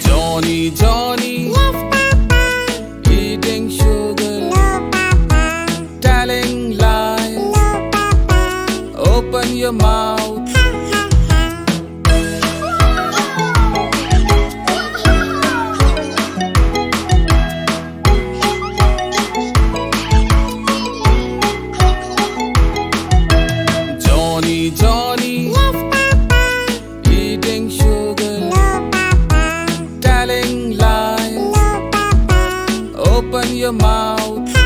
Johny Johny, Yes, Papa. eating sugar, No, Papa. telling lies. No, Papa. Open your mouth. Ha, ha, ha. Johny Johny, Yes, Papa. eating sugar, No, Papa. telling lies. No, Papa. Open your mouth. Ha,